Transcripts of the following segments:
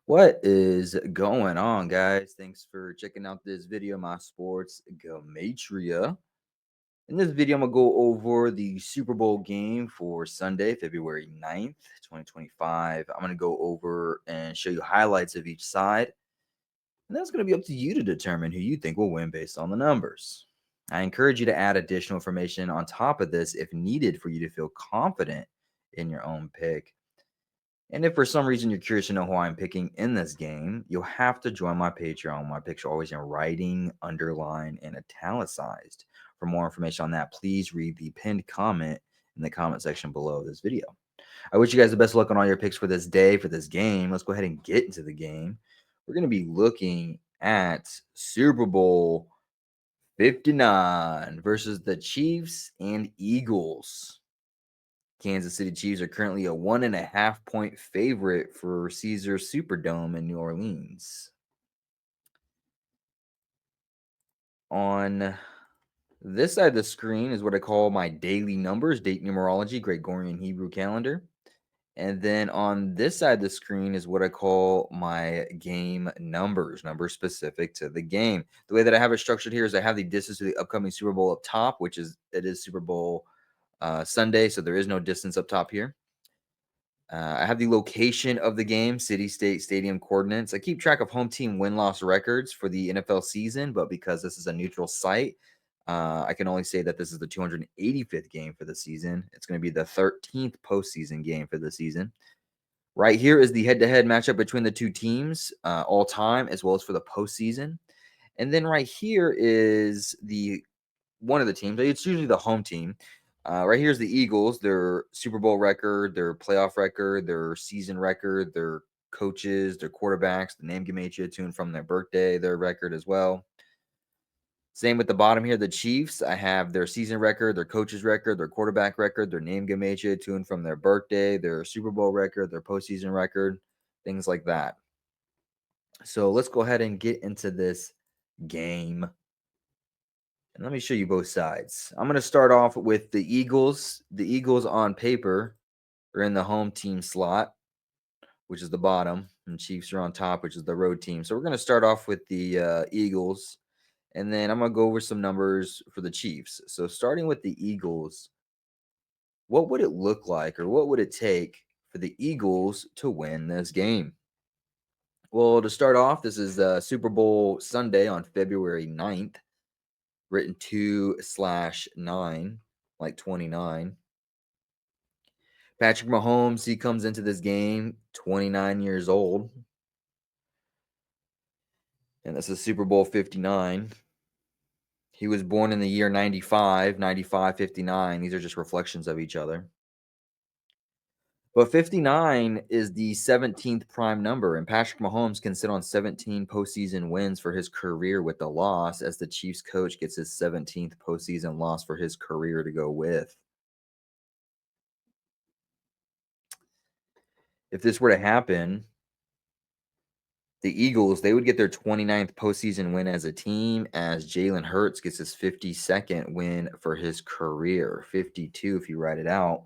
What is going on, guys? Thanks for checking out this video, my sports Gematria. In this video, I'm going to go over the Super Bowl game for Sunday, February 9th, 2025. I'm going to go over and show you highlights of each side. And that's going to be up to you to determine who you think will win based on the numbers. I encourage you to add additional information on top of this if needed for you to feel confident in your own pick. And if for some reason you're curious to know who I'm picking in this game, you'll have to join my Patreon. My picks are always in writing, underlined, and italicized. For more information on that, please read the pinned comment in the comment section below this video. I wish you guys the best of luck on all your picks for this day, for this game. Let's go ahead and get into the game. We're going to be looking at Super Bowl 59 versus the Chiefs and Eagles. Kansas City Chiefs are currently a 1.5-point favorite for Caesars Superdome in New Orleans. On this side of the screen is what I call my daily numbers, date numerology, Gregorian Hebrew calendar. And then on this side of the screen is what I call my game numbers specific to the game. The way that I have it structured here is I have the distance to the upcoming Super Bowl up top, which is Super Bowl Sunday, so there is no distance up top here. I have the location of the game, city, state, stadium coordinates. I keep track of home team win-loss records for the NFL season, but because this is a neutral site, I can only say that this is the 285th game for the season. It's going to be the 13th postseason game for the season. Right here is the head-to-head matchup between the two teams all time, as well as for the postseason. And then right here is one of the teams. It's usually the home team. Right here's the Eagles, their Super Bowl record, their playoff record, their season record, their coaches, their quarterbacks, the name Gematria tuned from their birthday, their record as well. Same with the bottom here, the Chiefs. I have their season record, their coaches record, their quarterback record, their name Gematria tuned from their birthday, their Super Bowl record, their postseason record, things like that. So let's go ahead and get into this game. And let me show you both sides. I'm going to start off with the Eagles. The Eagles on paper are in the home team slot, which is the bottom, and Chiefs are on top, which is the road team. So we're going to start off with the Eagles, and then I'm going to go over some numbers for the Chiefs. So starting with the Eagles, what would it look like or what would it take for the Eagles to win this game? Well, to start off, this is Super Bowl Sunday on February 9th. Written 2/9, like 29. Patrick Mahomes, he comes into this game 29 years old. And this is Super Bowl 59. He was born in the year 95, 59. These are just reflections of each other. But 59 is the 17th prime number, and Patrick Mahomes can sit on 17 postseason wins for his career with the loss, as the Chiefs coach gets his 17th postseason loss for his career to go with. If this were to happen, the Eagles, they would get their 29th postseason win as a team, as Jalen Hurts gets his 52nd win for his career. 52, if you write it out,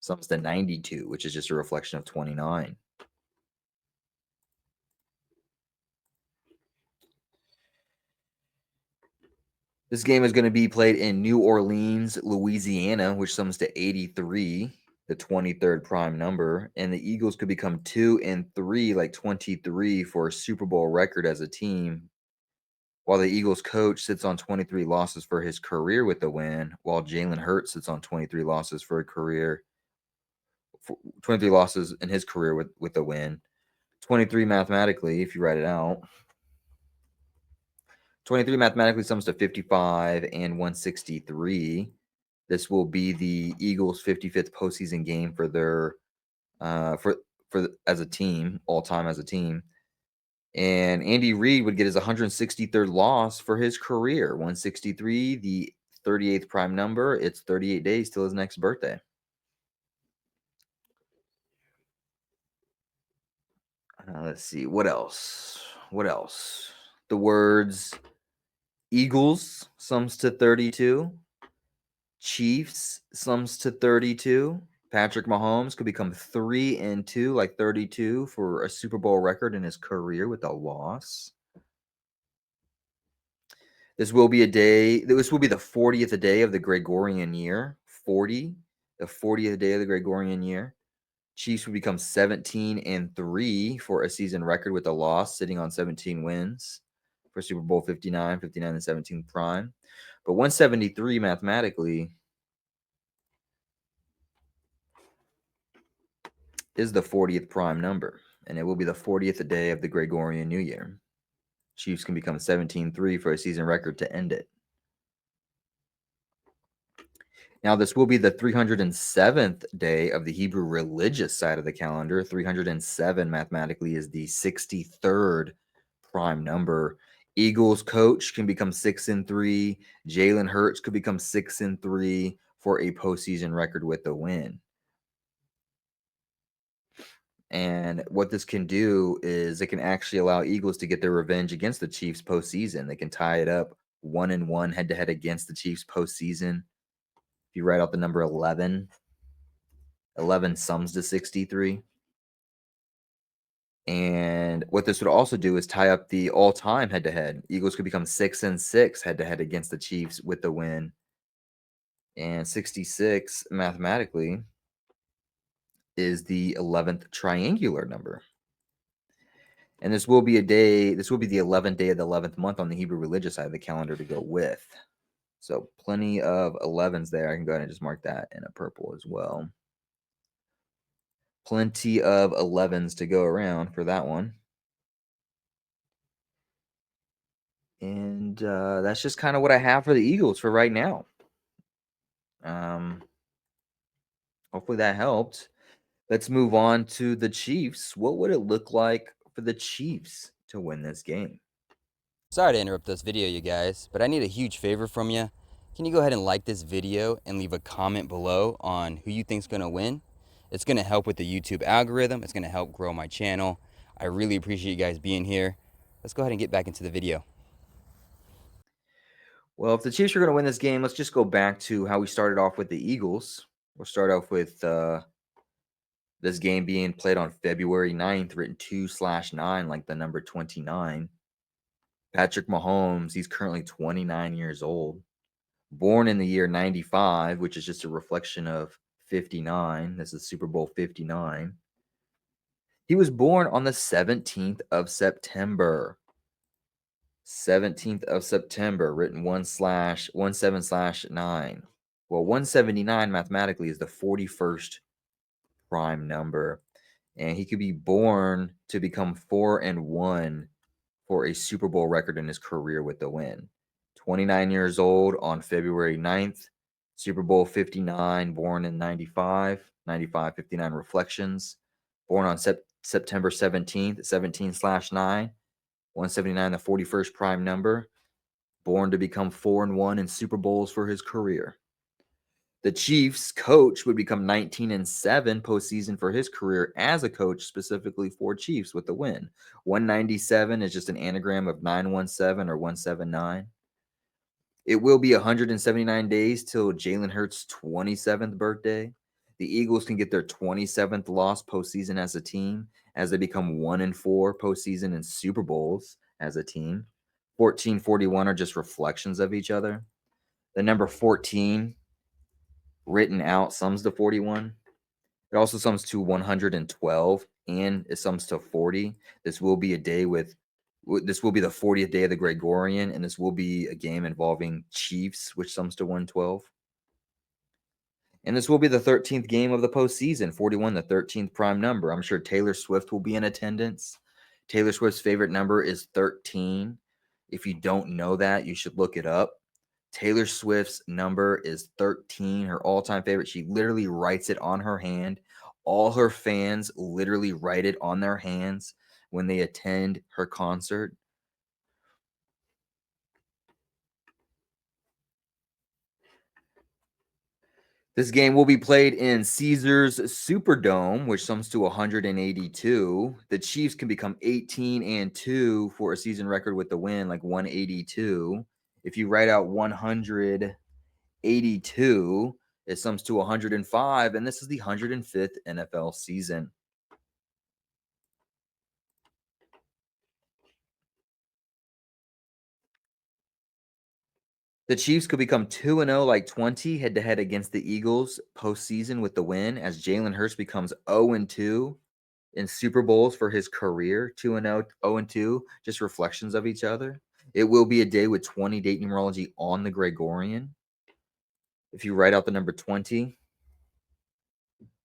sums to 92, which is just a reflection of 29. This game is going to be played in New Orleans, Louisiana, which sums to 83, the 23rd prime number. And the Eagles could become 2-3, like 23, for a Super Bowl record as a team, while the Eagles coach sits on 23 losses for his career with the win, while Jalen Hurts sits on 23 losses for a career, 23 losses in his career with the win. 23 mathematically, if you write it out. 23 mathematically sums to 55 and 163. This will be the Eagles' 55th postseason game for their for as a team, all time as a team. And Andy Reid would get his 163rd loss for his career. 163, the 38th prime number. It's 38 days till his next birthday. Let's see. What else? The words Eagles sums to 32. Chiefs sums to 32. Patrick Mahomes could become 3-2, like 32, for a Super Bowl record in his career with a loss. This will be the 40th day of the Gregorian year. 40, the 40th day of the Gregorian year. Chiefs would become 17-3 for a season record with a loss, sitting on 17 wins for Super Bowl 59, 59 and 17 prime. But 173 mathematically is the 40th prime number, and it will be the 40th day of the Gregorian New Year. Chiefs can become 17-3 for a season record to end it. Now, this will be the 307th day of the Hebrew religious side of the calendar. 307 mathematically is the 63rd prime number. Eagles coach can become 6-3. Jalen Hurts could become 6-3 for a postseason record with a win. And what this can do is it can actually allow Eagles to get their revenge against the Chiefs postseason. They can tie it up 1-1 head-to-head against the Chiefs postseason. If you write out the number 11, 11 sums to 63. And what this would also do is tie up the all-time head-to-head. Eagles could become 6-6 head-to-head against the Chiefs with the win. And 66 mathematically is the 11th triangular number. And this will be the 11th day of the 11th month on the Hebrew religious side of the calendar to go with. So plenty of 11s there. I can go ahead and just mark that in a purple as well. Plenty of 11s to go around for that one. And that's just kind of what I have for the Eagles for right now. Hopefully that helped. Let's move on to the Chiefs. What would it look like for the Chiefs to win this game? Sorry to interrupt this video, you guys, but I need a huge favor from you. Can you go ahead and like this video and leave a comment below on who you think's going to win? It's going to help with the YouTube algorithm. It's going to help grow my channel. I really appreciate you guys being here. Let's go ahead and get back into the video. Well, if the Chiefs are going to win this game, let's just go back to how we started off with the Eagles. We'll start off with this game being played on February 9th, written 2/9, like the number 29. Patrick Mahomes, he's currently 29 years old. Born in the year 95, which is just a reflection of 59. This is Super Bowl 59. He was born on the 17th of September. 17th of September, written 1/17/9. Well, 179 mathematically is the 41st prime number. And he could be born to become 4-1 for a Super Bowl record in his career with the win. 29 years old on February 9th, Super Bowl 59, born in 95, 95, 59 reflections, born on September 17th, 17/9, 179, the 41st prime number, born to become 4-1 in Super Bowls for his career. The Chiefs coach would become 19-7 postseason for his career as a coach, specifically for Chiefs with the win. 197 is just an anagram of 917 or 179. It will be 179 days till Jalen Hurts' 27th birthday. The Eagles can get their 27th loss postseason as a team as they become 1-4 postseason in Super Bowls as a team. 14-41 are just reflections of each other. The number 14 written out sums to 41. It also sums to 112 and it sums to 40. This will be the 40th day of the Gregorian, and this will be a game involving Chiefs, which sums to 112. And this will be the 13th game of the postseason, 41, the 13th prime number. I'm sure Taylor Swift will be in attendance. Taylor Swift's favorite number is 13. If you don't know that, you should look it up. Taylor Swift's number is 13, her all-time favorite. She literally writes it on her hand. All her fans literally write it on their hands when they attend her concert. This game will be played in Caesars Superdome, which sums to 182. The Chiefs can become 18-2 for a season record with the win, like 182. If you write out 182, It sums to 105, and this is the 105th NFL season. The Chiefs could become 2-0 like 20 head-to-head against the Eagles postseason with the win, as Jalen Hurts becomes 0-2 in Super Bowls for his career. 2-0, 0-2, just reflections of each other. It will be a day with 20 date numerology on the Gregorian. If you write out the number 20,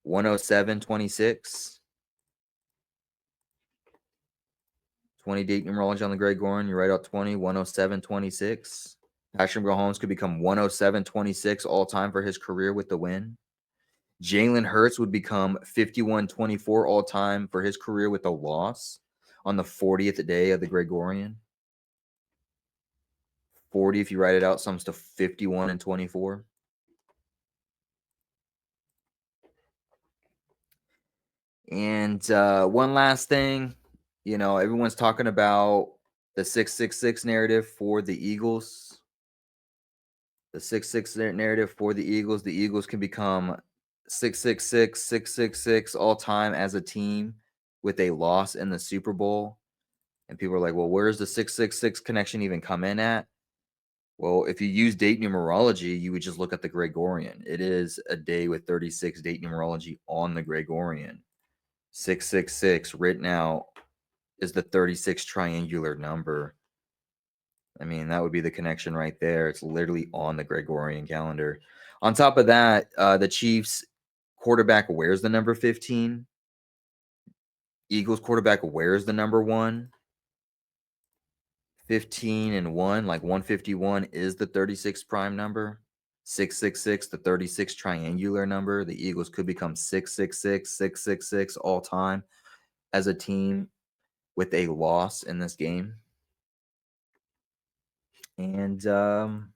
107, 26, 20 date numerology on the Gregorian, you write out 20, 107, 26. Patrick Mahomes could become 107, 26 all time for his career with the win. Jalen Hurts would become 51-24 all time for his career with a loss on the 40th day of the Gregorian. 40, if you write it out, sums to 51-24. And one last thing, everyone's talking about the 666 narrative for the Eagles. The 666 narrative for the Eagles. The Eagles can become 666, 666 all time as a team with a loss in the Super Bowl. And people are like, well, where's the 666 connection even come in at? Well, if you use date numerology, you would just look at the Gregorian. It is a day with 36 date numerology on the Gregorian. 666 written out is the 36 triangular number. I mean, that would be the connection right there. It's literally on the Gregorian calendar. On top of that, the Chiefs quarterback wears the number 15. Eagles quarterback wears the number 1. 15 and 1, like 151 is the 36 prime number. 666, the 36 triangular number. The Eagles could become 666, 666 all time as a team with a loss in this game. And on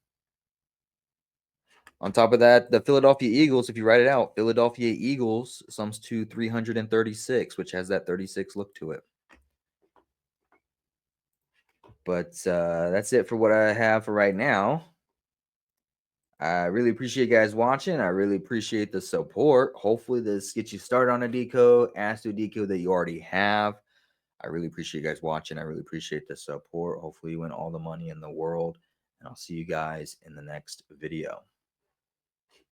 top of that, the Philadelphia Eagles, if you write it out, Philadelphia Eagles sums to 336, which has that 36 look to it. But that's it for what I have for right now. I really appreciate you guys watching. I really appreciate the support. Hopefully, this gets you started on a decode, ask to a decode that you already have. I really appreciate you guys watching. I really appreciate the support. Hopefully, you win all the money in the world. And I'll see you guys in the next video.